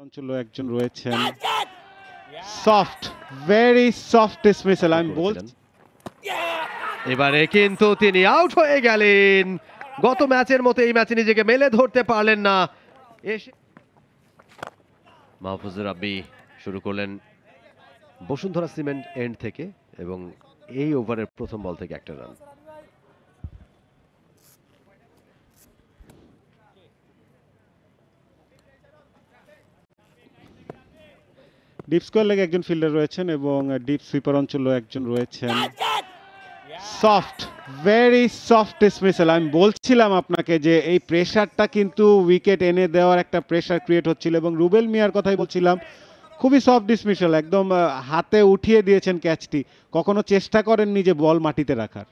অঞ্চলে একজন রয়েছেন সফট, ভেরি সফট ডিসমিসাল। আমি বলছি এবারে কিন্তু তিনি আউট হয়ে গেলেন। গত ম্যাচের মতো এই ম্যাচে নিজেকে মেলে ধরতে পারলেন না। এসে মাহফুজুর রাব্বি শুরু করলেন বসুন্ধরা সিমেন্ট এন্ড থেকে এবং এই ওভারের প্রথম বল থেকে একটা রান। ডিপ স্কোয়ার লেগে একজন ফিল্ডার রয়েছেন এবং ডিপ সুইপার অঞ্চলে একজন রয়েছেন সফট, ভেরি সফট ডিসমিসাল। আমি বলছিলাম আপনাকে যে এই প্রেশারটা কিন্তু উইকেট এনে দেওয়ার একটা প্রেশার ক্রিয়েট হচ্ছিল এবং রুবেল মিয়ার কথাই বলছিলাম, খুবই সফট ডিসমিসাল, একদম হাতে উঠিয়ে দিয়েছেন ক্যাচটি, কখনো চেষ্টা করেননি যে বল মাটিতে রাখার।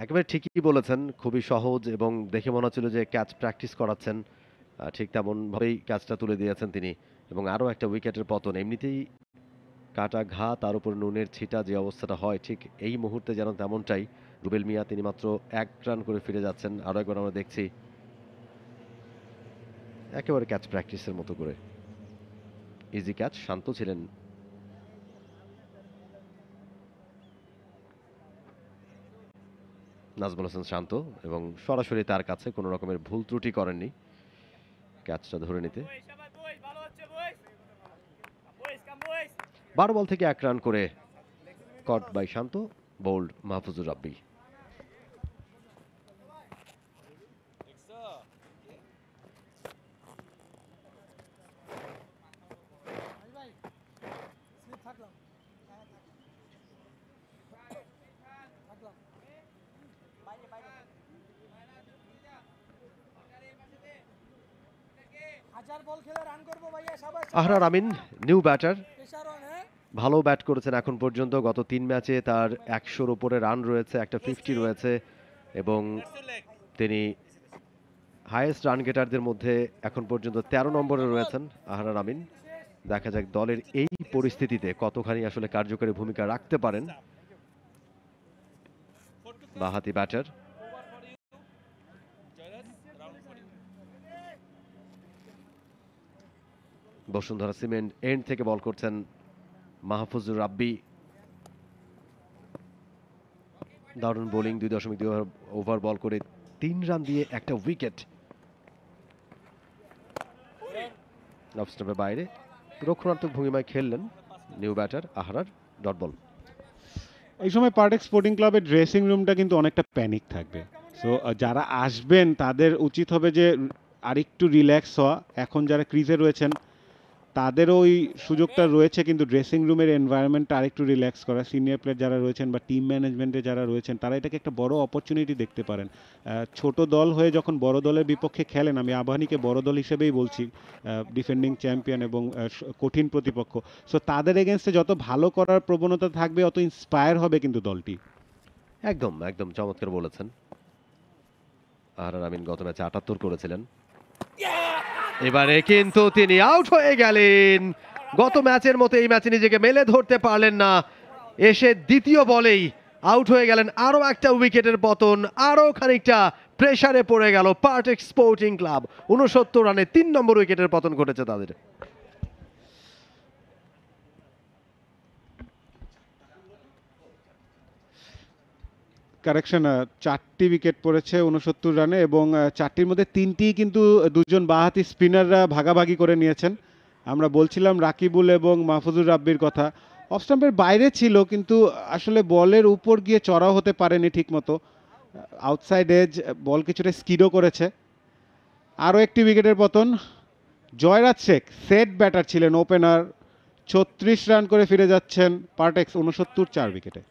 একেবারে ঠিকই বলেছেন, খুবই সহজ এবং দেখে মনে হচ্ছিল যে ক্যাচ প্র্যাকটিস করাচ্ছেন। ঠিক তেমনভাবেই ক্যাচটা তুলে দিয়েছেন তিনি এবং আরও একটা উইকেটের পতন। এমনিতেই কাটা ঘা, তার উপর নুনের ছিটা, যে অবস্থাটা হয় ঠিক এই মুহূর্তে যেন তেমনটাই। রুবেল মিয়া তিনি মাত্র 1 রান করে ফিরে যাচ্ছেন। আরও একবার আমরা দেখছি একেবারে ক্যাচ প্র্যাকটিসের মতো করে ইজি ক্যাচ। শান্ত ছিলেন নাজমুল হাসান শান্ত এবং সরাসরি তার কাছে কোনো রকমের ভুল ত্রুটি করেননি ক্যাচটা ধরে নিতে। 12 বল থেকে 1 রান করে caught by Shanto, bowled Mahfuzur Rabbi. Ahrar Amin new batter, ভালো ব্যাট করেছেন এখন পর্যন্ত। গত 3 ম্যাচে তার 100-র উপরে রান রয়েছে, একটা 50 রয়েছে এবং তিনি হাইয়েস্ট রান গেটারদের মধ্যে এখন পর্যন্ত 13 নম্বরে রয়েছেন আহরার আমিন। দেখা যাক দলের এই পরিস্থিতিতে কতখানি আসলে কার্যকরী ভূমিকা রাখতে পারেন বাঁহাতি ব্যাটার। বসুন্ধরা সিমেন্ট এন্ড থেকে বল করছেন মাহফুজুর রাব্বি। দারুণ বোলিং, 2.2 ওভার বল করে 3 রান দিয়ে একটা উইকেট। অফ স্টাম্পের বাইরে রক্ষণাত্মক ভঙ্গিমায় খেললেন new batter Ahrar. Dot ball. এই সময় পার্টেক স্পোর্টিং ক্লাবের ড্রেসিং রুমটা কিন্তু অনেকটা প্যানিক থাকবে। সো যারা আসবেন তাদের উচিত হবে যে আরেকটু রিল্যাক্স হওয়া। এখন যারা ক্রিজে রয়েছেন তাদেরও ওই সুযোগটা রয়েছে, কিন্তু ড্রেসিং রুমের এনভায়রনমেন্টটা আরেকটু রিল্যাক্স করা। সিনিয়র প্লেয়ার যারা রয়েছেন বা টিম ম্যানেজমেন্টে যারা রয়েছেন তারা এটাকে একটা বড় অপরচুনিটি দেখতে পারেন। ছোট দল হয়ে যখন বড় দলের বিপক্ষে খেলেন, আমি আবাহনীকে বড় দল হিসেবেই বলছি, ডিফেন্ডিং চ্যাম্পিয়ন এবং কঠিন প্রতিপক্ষ, সো তাদের এগেনস্টে যত ভালো করার প্রবণতা থাকবে অত ইন্সপায়ার হবে কিন্তু দলটি। একদম একদম চমৎকার বলেছেন। আহরার আমিন গত ম্যাচে 78 করেছিলেন। এবারে কিন্তু তিনি আউট হয়ে গেলেন। গত ম্যাচের মতো এই ম্যাচে নিজেকে মেলে ধরতে পারলেন না। এসে দ্বিতীয় বলেই আউট হয়ে গেলেন। আরও একটা উইকেটের পতন, আরও খানিকটা প্রেসারে পড়ে গেল পার্টেক স্পোর্টিং ক্লাব। 69 রানে 3 নম্বর উইকেটের পতন ঘটেছে তাদের। কারেকশন, 4টি উইকেট পড়েছে 69 রানে এবং 4টির মধ্যে 3টি কিন্তু দুজন বাঁহাতি স্পিনাররা ভাগাভাগি করে নিয়েছেন। আমরা বলছিলাম রাকিবুল এবং মাহফুজুর রাব্বির কথা, অফ স্টাম্পের বাইরে ছিল কিন্তু আসলে বলের উপর গিয়ে চড়াও হতে পারেনি ঠিকমতো। আউটসাইড এজ, বল কিছুটা স্কিডও করেছে। আরও একটি উইকেটের পতন। জয়রাজ শেখ সেট ব্যাটার ছিলেন, ওপেনার, 36 রান করে ফিরে যাচ্ছেন পার্টেক্স 69 4 উইকেটে।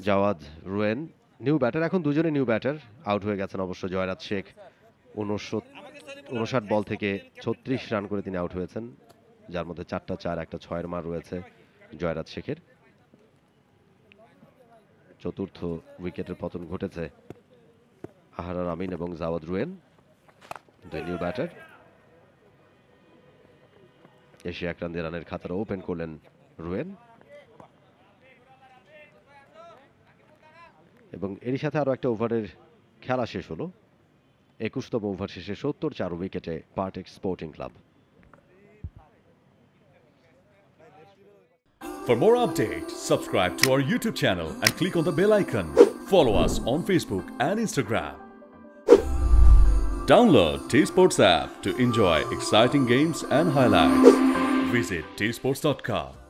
জাওয়াদ রুয়েন নিউ ব্যাটার, এখন দুজনে নিউ ব্যাটার। আউট হয়ে গেছেন অবশ্য জয়রাজ শেখ। 59 বল থেকে 36 রান করে তিনি আউট হয়েছেন, যার মধ্যে 4টা 4, একটা 6-এর মার রয়েছে জয়রাজ শেখের। চতুর্থ উইকেটের পতন ঘটেছে আহারার আমিন এবং জাওয়াদ রুয়েন, দুই নিউ ব্যাটার। এসে 1 রান দিয়ে রানের খাতাটা ওপেন করলেন রুয়েন, এবং এরই সাথে আরো একটা ওভারের খেলা শেষ হলো। 21তম ওভার শেষে 74 উইকেটে Partex sporting club. For more updates, subscribe to our YouTube channel and click on the bell icon. Follow us on Facebook and Instagram. Download T-Sports app to enjoy exciting games and highlights. Visit tsports.com.